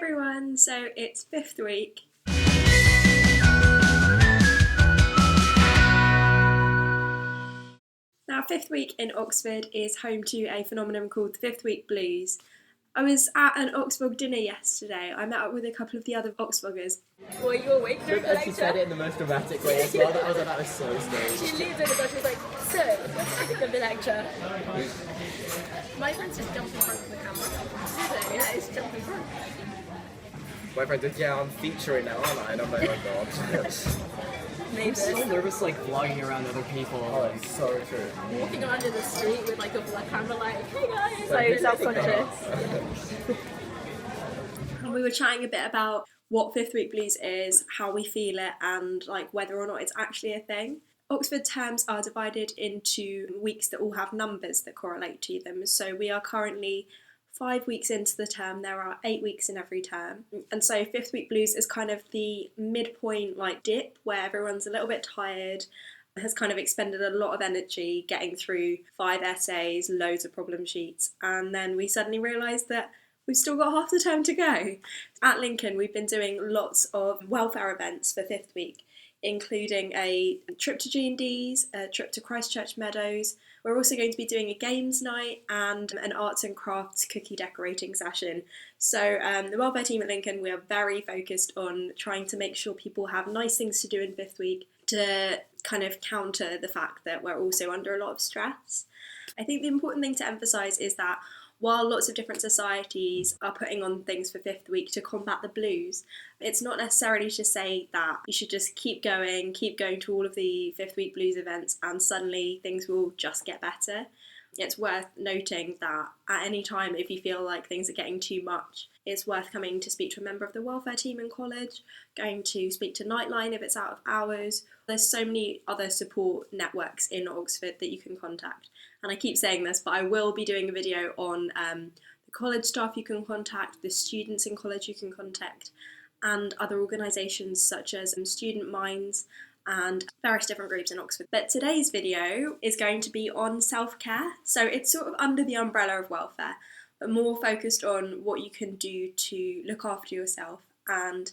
everyone, so it's fifth week. Now, fifth week in Oxford is home to a phenomenon called the Fifth Week Blues. I was at an Oxvlog dinner yesterday. I met up with a couple of the other Oxvloggers. Were you awake during the lecture? She said it in the most dramatic way as well. That was so strange. She leaned over and she was like, so, what do you think of the lecture? My friends just jumped in front of the camera. Do they? Yeah, it's jumping in front. My friend did, yeah, I'm featuring now, aren't I? And I'm like, oh god. I'm so nervous, like, vlogging around other people. Oh, it's so true. Walking around in the street with like a vlog camera like, hey guys! So self-conscious. And we were chatting a bit about what Fifth Week Blues is, how we feel it, and like whether or not it's actually a thing. Oxford terms are divided into weeks that all have numbers that correlate to them. So we are currently 5 weeks into the term. There are 8 weeks in every term. And so Fifth Week Blues is kind of the midpoint like dip where everyone's a little bit tired, has kind of expended a lot of energy getting through 5 essays, loads of problem sheets, and then we suddenly realise that we've still got half the term to go. At Lincoln, we've been doing lots of welfare events for fifth week, including a trip to G&D's, a trip to Christchurch Meadows. We're also going to be doing a games night and an arts and crafts cookie decorating session. So the welfare team at Lincoln, we are very focused on trying to make sure people have nice things to do in fifth week to kind of counter the fact that we're also under a lot of stress. I think the important thing to emphasise is that while lots of different societies are putting on things for fifth week to combat the blues, it's not necessarily to say that you should just keep going to all of the fifth week blues events and suddenly things will just get better. It's worth noting that at any time, if you feel like things are getting too much, it's worth coming to speak to a member of the welfare team in college, going to speak to Nightline if it's out of hours. There's so many other support networks in Oxford that you can contact. And I keep saying this, but I will be doing a video on the college staff you can contact, the students in college you can contact, and other organisations such as Student Minds and various different groups in Oxford. But today's video is going to be on self-care. So it's sort of under the umbrella of welfare, but more focused on what you can do to look after yourself and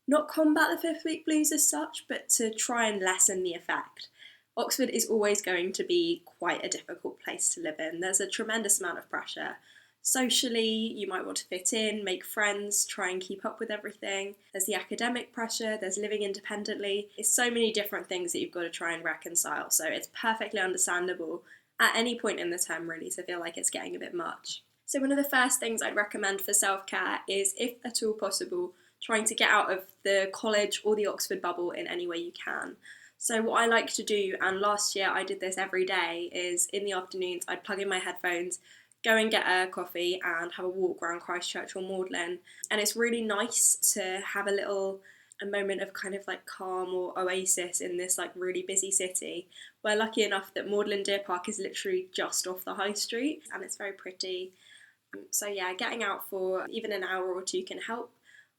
not combat the fifth week blues as such, but to try and lessen the effect. Oxford is always going to be quite a difficult place to live in. There's a tremendous amount of pressure. Socially, you might want to fit in, make friends, try and keep up with everything. There's the academic pressure, there's living independently. It's so many different things that you've got to try and reconcile. So it's perfectly understandable at any point in the term really to feel like it's getting a bit much. So one of the first things I'd recommend for self-care is, if at all possible, trying to get out of the college or the Oxford bubble in any way you can. So what I like to do, and last year I did this every day, is in the afternoons I'd plug in my headphones, go and get a coffee and have a walk around Christchurch or Magdalen. And it's really nice to have a moment of kind of like calm or oasis in this like really busy city. We're lucky enough that Magdalen Deer Park is literally just off the high street and it's very pretty. So yeah, getting out for even an hour or two can help.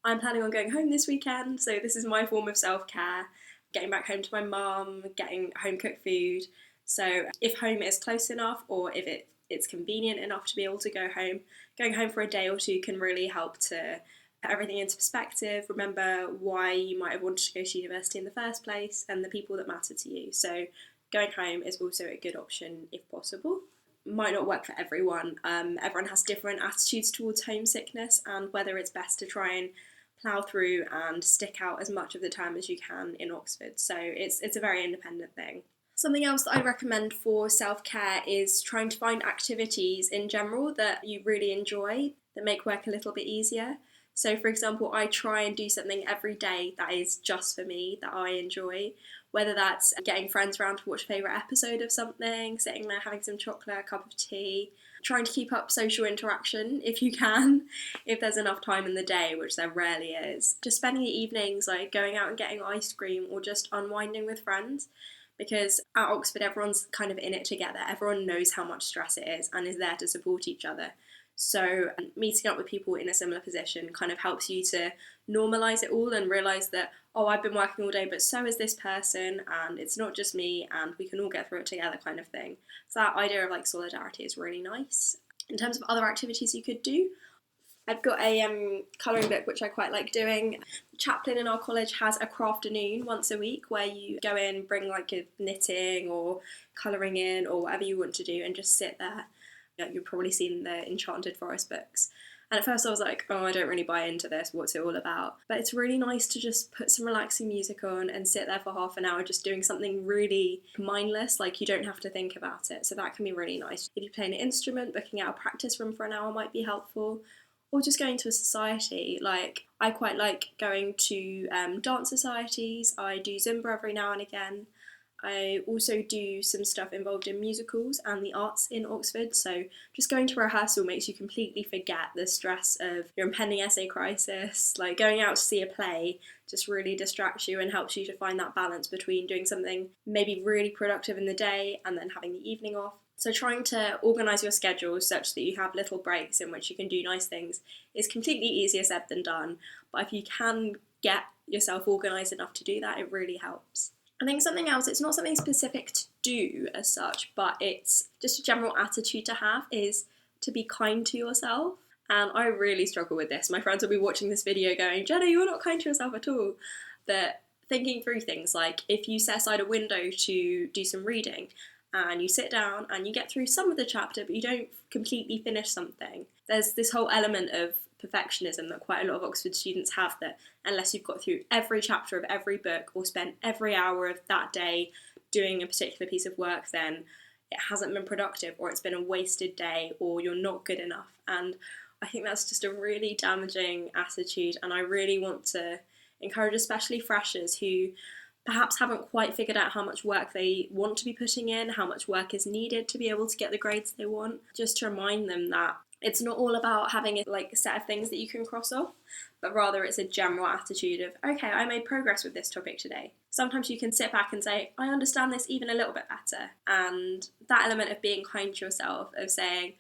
I'm planning on going home this weekend, so this is my form of self-care. Getting back home to my mum, getting home cooked food. So if home is close enough or if it's convenient enough to be able to go home, going home for a day or two can really help to put everything into perspective, remember why you might have wanted to go to university in the first place and the people that matter to you. So going home is also a good option if possible. Might not work for everyone. Everyone has different attitudes towards homesickness and whether it's best to try and plough through and stick out as much of the time as you can in Oxford. So it's a very independent thing. Something else that I recommend for self-care is trying to find activities in general that you really enjoy that make work a little bit easier. So for example, I try and do something every day that is just for me, that I enjoy, whether that's getting friends around to watch a favourite episode of something, sitting there having some chocolate, a cup of tea, trying to keep up social interaction if you can, if there's enough time in the day, which there rarely is. Just spending the evenings like going out and getting ice cream or just unwinding with friends, because at Oxford everyone's kind of in it together. Everyone knows how much stress it is and is there to support each other. So meeting up with people in a similar position kind of helps you to normalise it all and realise that, oh, I've been working all day, but so is this person, and it's not just me, and we can all get through it together kind of thing. So that idea of like solidarity is really nice. In terms of other activities you could do, I've got a colouring book which I quite like doing. The chaplain in our college has a crafternoon once a week where you go in, bring like a knitting or colouring in or whatever you want to do and just sit there. You've probably seen the Enchanted Forest books. And at first I was like, oh, I don't really buy into this, what's it all about? But it's really nice to just put some relaxing music on and sit there for half an hour just doing something really mindless, like you don't have to think about it. So that can be really nice. If you play an instrument, booking out a practice room for an hour might be helpful. Or just going to a society. Like, I quite like going to dance societies. I do Zumba every now and again. I also do some stuff involved in musicals and the arts in Oxford, so just going to rehearsal makes you completely forget the stress of your impending essay crisis. Like, going out to see a play just really distracts you and helps you to find that balance between doing something maybe really productive in the day and then having the evening off. So trying to organise your schedule such that you have little breaks in which you can do nice things is completely easier said than done, but if you can get yourself organised enough to do that, it really helps. I think something else, it's not something specific to do as such, but it's just a general attitude to have, is to be kind to yourself. And I really struggle with this. My friends will be watching this video going, Jenna, you're not kind to yourself at all. But thinking through things like if you set aside a window to do some reading and you sit down and you get through some of the chapter but you don't completely finish something, there's this whole element of perfectionism that quite a lot of Oxford students have, that unless you've got through every chapter of every book or spent every hour of that day doing a particular piece of work, then it hasn't been productive or it's been a wasted day or you're not good enough. And I think that's just a really damaging attitude, and I really want to encourage especially freshers who perhaps haven't quite figured out how much work they want to be putting in, how much work is needed to be able to get the grades they want, just to remind them that it's not all about having a set of things that you can cross off, but rather it's a general attitude of, okay, I made progress with this topic today. Sometimes you can sit back and say, I understand this even a little bit better. And that element of being kind to yourself, of saying,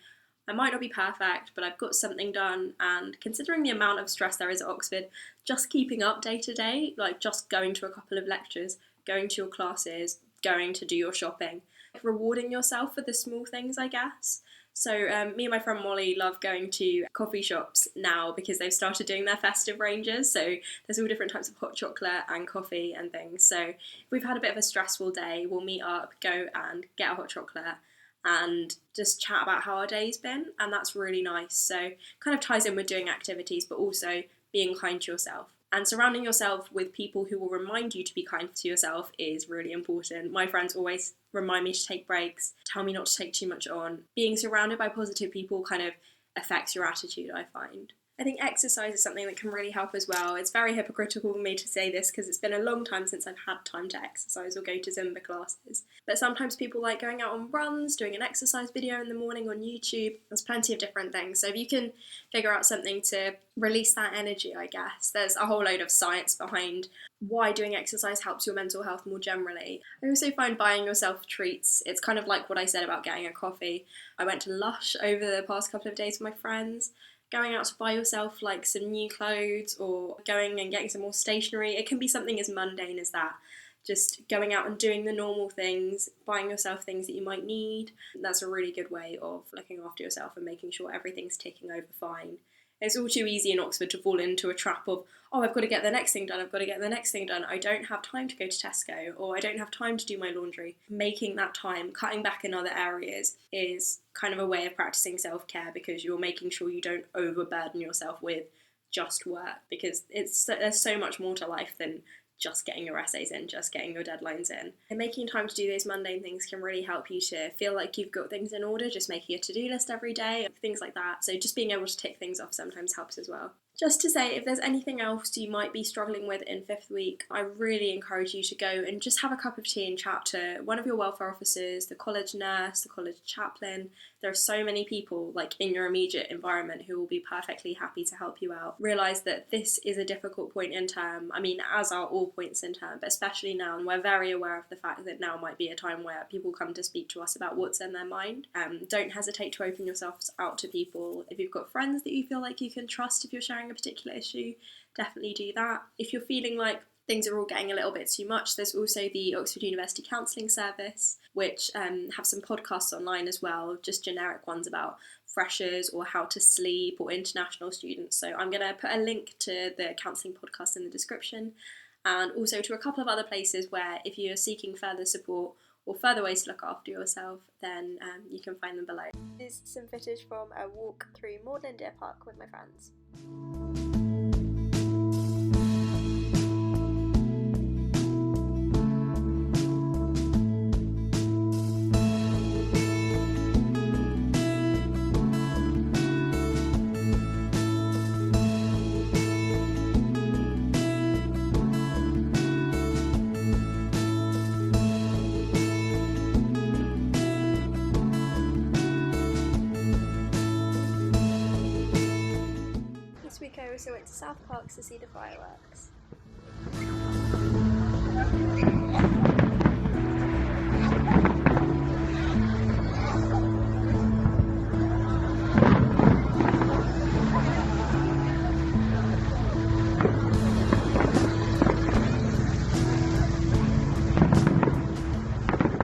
I might not be perfect, but I've got something done. And considering the amount of stress there is at Oxford, just keeping up day to day, like just going to a couple of lectures, going to your classes, going to do your shopping, rewarding yourself for the small things, I guess. So me and my friend Molly love going to coffee shops now because they've started doing their festive ranges. So there's all different types of hot chocolate and coffee and things. So if we've had a bit of a stressful day, we'll meet up, go and get a hot chocolate and just chat about how our day's been. And that's really nice. So kind of ties in with doing activities, but also being kind to yourself. And surrounding yourself with people who will remind you to be kind to yourself is really important. My friends always remind me to take breaks, tell me not to take too much on. Being surrounded by positive people kind of affects your attitude, I find. I think exercise is something that can really help as well. It's very hypocritical for me to say this because it's been a long time since I've had time to exercise or go to Zumba classes. But sometimes people like going out on runs, doing an exercise video in the morning on YouTube. There's plenty of different things. So if you can figure out something to release that energy, I guess. There's a whole load of science behind why doing exercise helps your mental health more generally. I also find buying yourself treats, it's kind of like what I said about getting a coffee. I went to Lush over the past couple of days with my friends. Going out to buy yourself like some new clothes or going and getting some more stationery. It can be something as mundane as that. Just going out and doing the normal things, buying yourself things that you might need. That's a really good way of looking after yourself and making sure everything's ticking over fine. It's all too easy in Oxford to fall into a trap of, oh, I've got to get the next thing done, I've got to get the next thing done. I don't have time to go to Tesco, or I don't have time to do my laundry. Making that time, cutting back in other areas is kind of a way of practicing self-care because you're making sure you don't overburden yourself with just work, because there's so much more to life than just getting your essays in, just getting your deadlines in. And making time to do those mundane things can really help you to feel like you've got things in order, just making a to-do list every day, things like that. So just being able to tick things off sometimes helps as well. Just to say, if there's anything else you might be struggling with in fifth week, I really encourage you to go and just have a cup of tea and chat to one of your welfare officers, the college nurse, the college chaplain. There are so many people like in your immediate environment who will be perfectly happy to help you out. Realise that this is a difficult point in term. I mean, as are all points in term, but especially now, and we're very aware of the fact that now might be a time where people come to speak to us about what's in their mind. Don't hesitate to open yourselves out to people. If you've got friends that you feel like you can trust if you're sharing a particular issue, definitely do that. If you're feeling like things are all getting a little bit too much. There's also the Oxford University Counselling Service, which have some podcasts online as well, just generic ones about freshers or how to sleep or international students. So I'm going to put a link to the counselling podcast in the description, and also to a couple of other places where if you're seeking further support or further ways to look after yourself, then you can find them below. This is some footage from a walk through Magdalen Deer Park with my friends. This week I also went to South Park to see the fireworks.